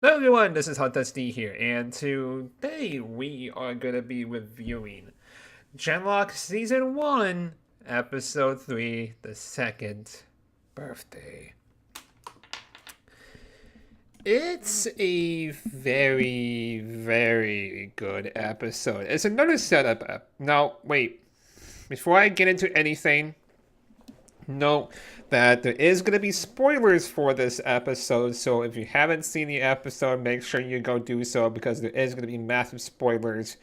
Hello everyone, this is Hot Dusty here, and today we are going to be reviewing Genlock Season 1, Episode 3, The Second Birthday. It's a very, very good episode. It's another setup. Now, wait. Before I get into anything, note that there is going to be spoilers for this episode, so if you haven't seen the episode, make sure you go do so because there is going to be massive spoilers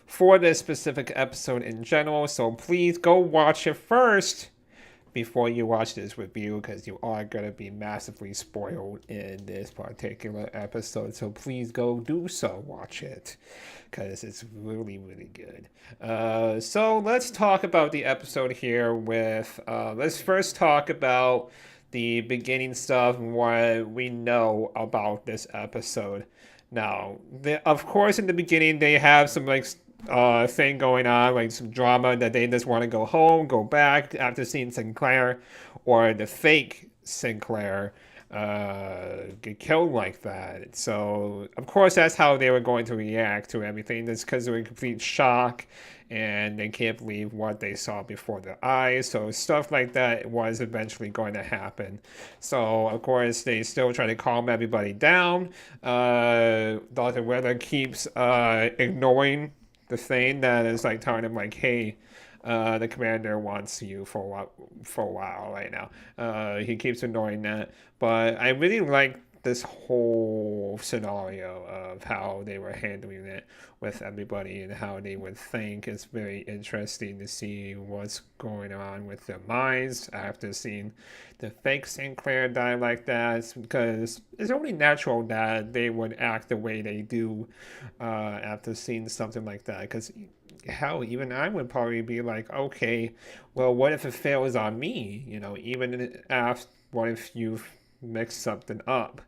for this specific episode in general, so please go watch it first before you watch this review because you are going to be massively spoiled in this particular episode. So please go do so. Watch it because it's really, really good. So let's talk about the episode here with, let's first talk about the beginning stuff and what we know about this episode. Now, of course, in the beginning, they have some thing going on, like some drama that they just want to go home, go back after seeing Sinclair or the fake Sinclair get killed like that. So, of course, that's how they were going to react to everything. That's because they were in complete shock and they can't believe what they saw before their eyes. So, stuff like that was eventually going to happen. So, of course, they still try to calm everybody down. Dr. Weather keeps ignoring the thing that is like telling him like, hey, the commander wants you for a while right now. He keeps ignoring that, but I really like this whole scenario of how they were handling it with everybody and how they would think. It's very interesting to see what's going on with their minds after seeing the fake Sinclair die like that, because it's only natural that they would act the way they do after seeing something like that. Because hell, even I would probably be like, okay, well, what if it fails on me? You know, even after, what if you've mixed something up?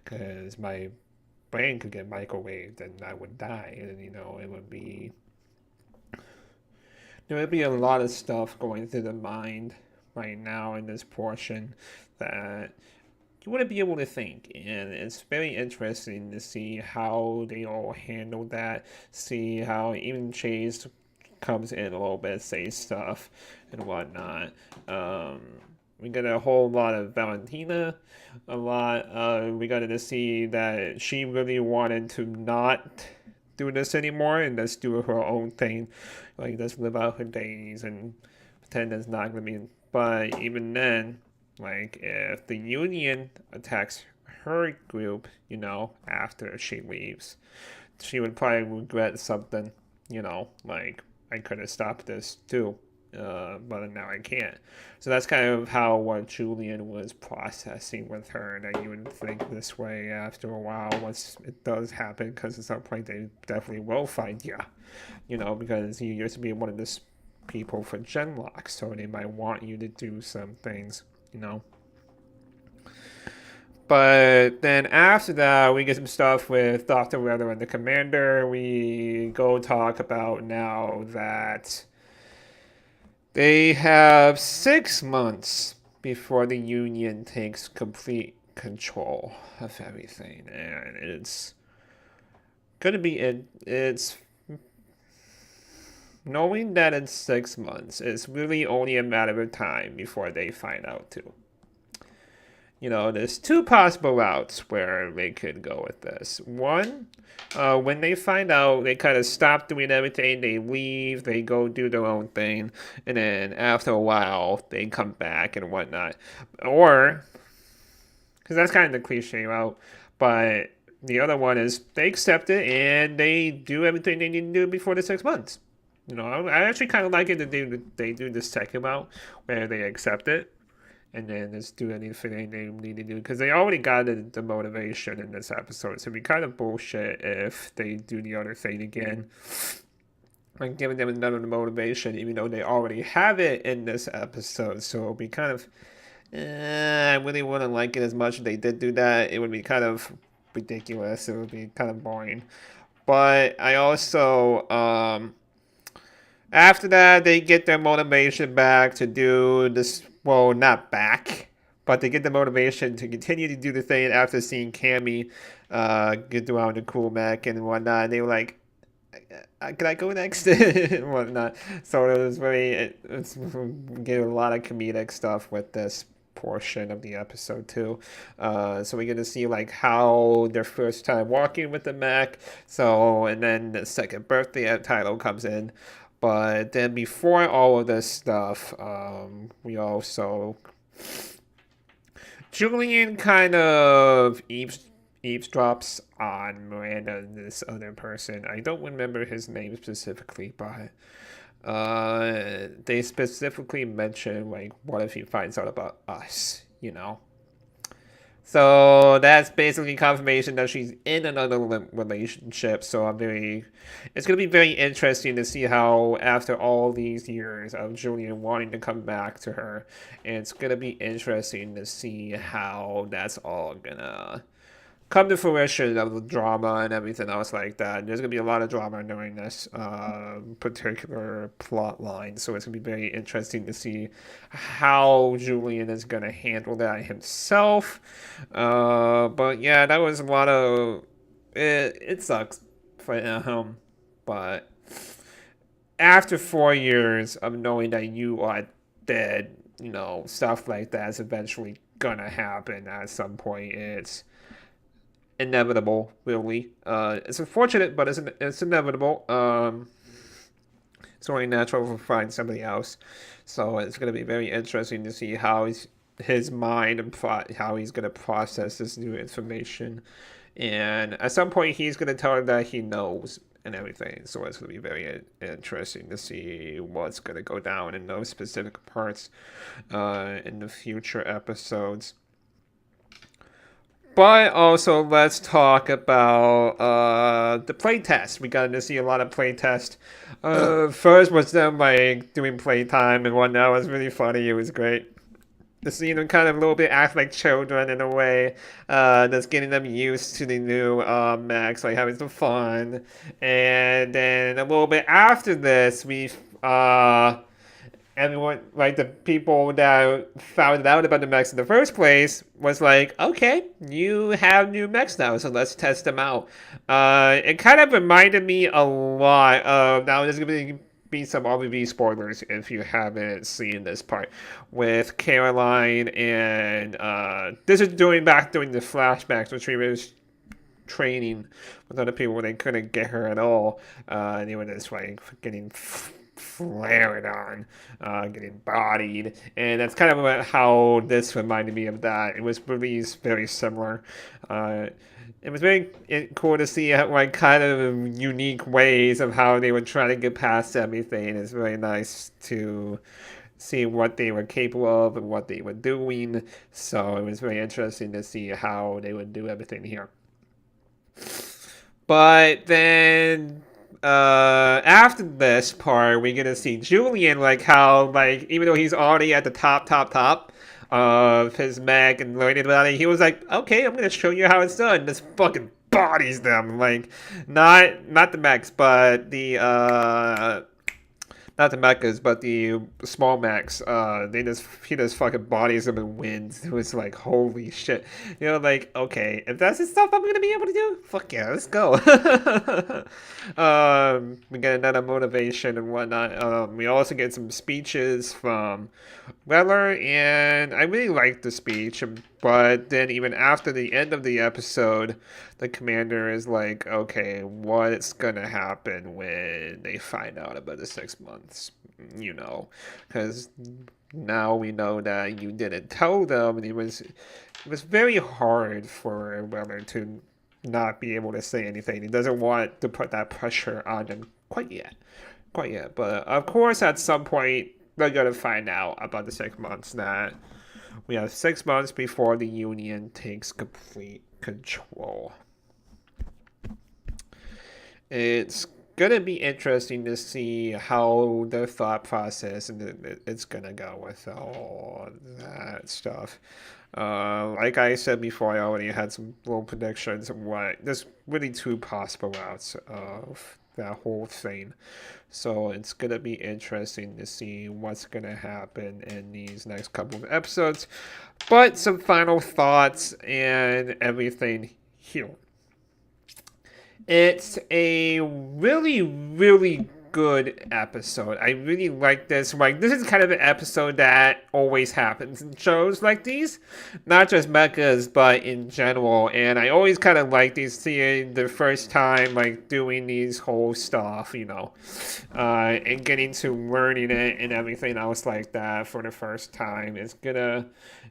Because my brain could get microwaved and I would die, and you know, there would be a lot of stuff going through the mind right now in this portion that you wouldn't be able to think. And it's very interesting to see how they all handle that, see how even Chase comes in a little bit, say stuff and whatnot. We got a whole lot of Valentina, a lot. We got to see that she really wanted to not do this anymore and just do her own thing, like just live out her days and pretend it's not gonna be. But even then, like if the Union attacks her group, you know, after she leaves, she would probably regret something, you know, like I could have stopped this too. But now I can't. So that's kind of how what Julian was processing with her, that you would think this way after a while once it does happen, because at some point they definitely will find you know, because you used to be one of the people for Genlock, so they might want you to do some things, you know. But then after that, we get some stuff with Dr. Weather and the Commander. We go talk about now that they have 6 months before the Union takes complete control of everything. And it's going to be, it's knowing that it's 6 months, it's really only a matter of time before they find out too. You know, there's two possible routes where they could go with this. One, when they find out, they kind of stop doing everything, they leave, they go do their own thing, and then after a while, they come back and whatnot. Or, because that's kind of the cliche route, but the other one is they accept it and they do everything they need to do before the 6 months. You know, I actually kind of like it that they do the second route where they accept it and then just do anything they need to do, because they already got the motivation in this episode. So it'd be kind of bullshit if they do the other thing again, like giving them another motivation, even though they already have it in this episode. So it'll be kind of, I really wouldn't like it as much if they did do that. It would be kind of ridiculous. It would be kind of boring. But I also, after that, they get their motivation back to do this. Well, not back, but they get the motivation to continue to do the thing after seeing Cammy get around the cool mech and whatnot. And they were like, can I go next? and whatnot. So it was it's getting a lot of comedic stuff with this portion of the episode too. So we get to see like how their first time walking with the mech. So and then the second birthday title comes in. But then before all of this stuff, we also Julian kind of eavesdrops on Miranda and this other person. I don't remember his name specifically, but they specifically mention like, what if he finds out about us? You know. So that's basically confirmation that she's in another relationship. So it's gonna be very interesting to see how after all these years of Julian wanting to come back to her, it's gonna be interesting to see how that's all gonna come to fruition of the drama and everything else like that. There's gonna be a lot of drama during this particular plot line, so it's gonna be very interesting to see how Julian is gonna handle that himself. But yeah, that was a lot of it sucks for him, but after 4 years of knowing that you are dead, stuff like that is eventually gonna happen at some point. It's inevitable, really. It's unfortunate, but it's inevitable. It's only natural to find somebody else. So it's going to be very interesting to see how his mind and how he's going to process this new information. And at some point, he's going to tell her that he knows and everything. So it's going to be very interesting to see what's going to go down in those specific parts in the future episodes. But also, let's talk about the playtest. We got to see a lot of playtest. First was them like doing playtime and whatnot. It was really funny. It was great. To see them kind of a little bit act like children in a way. That's getting them used to the new Max, like having some fun. And then a little bit after this, we everyone, like the people that found out about the mechs in the first place, was like, okay, you have new mechs now, so let's test them out. It kind of reminded me a lot of, now there's going to be some RVV spoilers if you haven't seen this part, with Caroline and this is during the flashbacks, which we was training with other people when they couldn't get her at all. They were just like getting flared on, getting bodied, and that's kind of how this reminded me of that. It was really very similar. It was very cool to see like kind of unique ways of how they would try to get past everything. It's very nice to see what they were capable of and what they were doing. So it was very interesting to see how they would do everything here. But then after this part, we're gonna see Julian, like how, like, even though he's already at the top of his mech and learning about it, he was like, okay, I'm gonna show you how it's done. This fucking bodies them, like, not the mechs, but the not the mechas, but the small mechs. He just fucking bodies them and wins. It was like, holy shit. Like, okay, if that's the stuff I'm gonna be able to do, fuck yeah, let's go. We get another motivation and whatnot. We also get some speeches from Weller, and I really liked the speech. But then even after the end of the episode, the commander is like, okay, what's gonna happen when they find out about the 6 months? Because now we know that you didn't tell them, and it was very hard for Weller to not be able to say anything. He doesn't want to put that pressure on them quite yet. But of course, at some point, they're gonna find out about the 6 months. That we have 6 months before the Union takes complete control. It's gonna be interesting to see how the thought process and it's gonna go with all that stuff. Like I said before, I already had some little predictions of what there's really two possible routes of that whole thing. So it's gonna be interesting to see what's gonna happen in these next couple of episodes. But some final thoughts and everything here. It's a really, really good episode. I really like this. Like, this is kind of an episode that always happens in shows like these. Not just mechas, but in general. And I always kind of like these, seeing the first time, like, doing these whole stuff, and getting to learning it and everything else like that for the first time.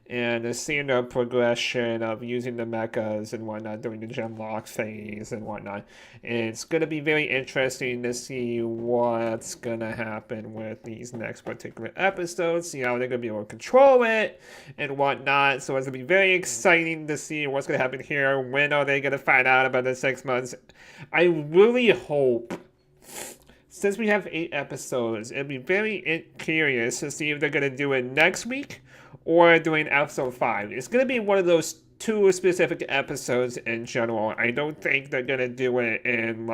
And seeing the progression of using the mechas and whatnot during the gem lock phase and whatnot. It's gonna be very interesting to see what's gonna happen with these next particular episodes, see how they're gonna be able to control it and whatnot. So it's gonna be very exciting to see what's gonna happen here. When are they gonna find out about the 6 months? I really hope, since we have 8 episodes, it'd be very curious to see if they're gonna do it next week or doing episode 5. It's gonna be one of those 2 specific episodes in general. I don't think they're gonna do it in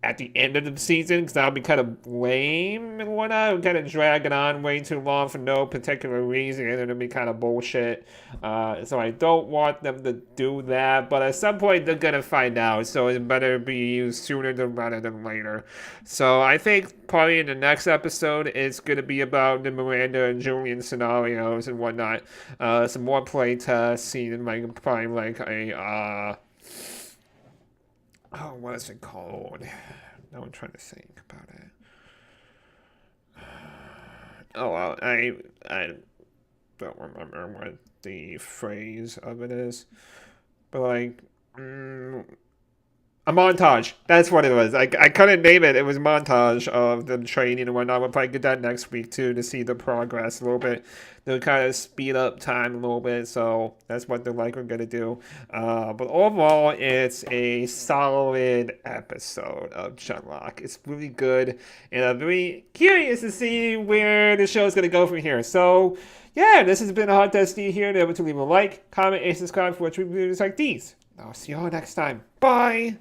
at the end of the season, because that would be kind of lame and whatnot. Kind of dragging on way too long for no particular reason, and it'll be kind of bullshit. So I don't want them to do that, but at some point they're gonna find out, so it better be used sooner rather than later. So I think probably in the next episode it's gonna be about the Miranda and Julian scenarios and whatnot. Some more play tests, seeing probably a oh, what is it called? Now I'm trying to think about it. Oh, well, I don't remember what the phrase of it is. But, a montage. That's what it was. I couldn't name it. It was a montage of them training and whatnot. We'll probably get that next week, too, to see the progress a little bit. They'll kind of speed up time a little bit, so that's what they're going to do. But overall, it's a solid episode of Genlock. It's really good, and I'm really curious to see where the show is going to go from here. So, yeah, this has been a Hot Test D here. Remember to leave a like, comment, and subscribe for reviews like these. I'll see you all next time. Bye!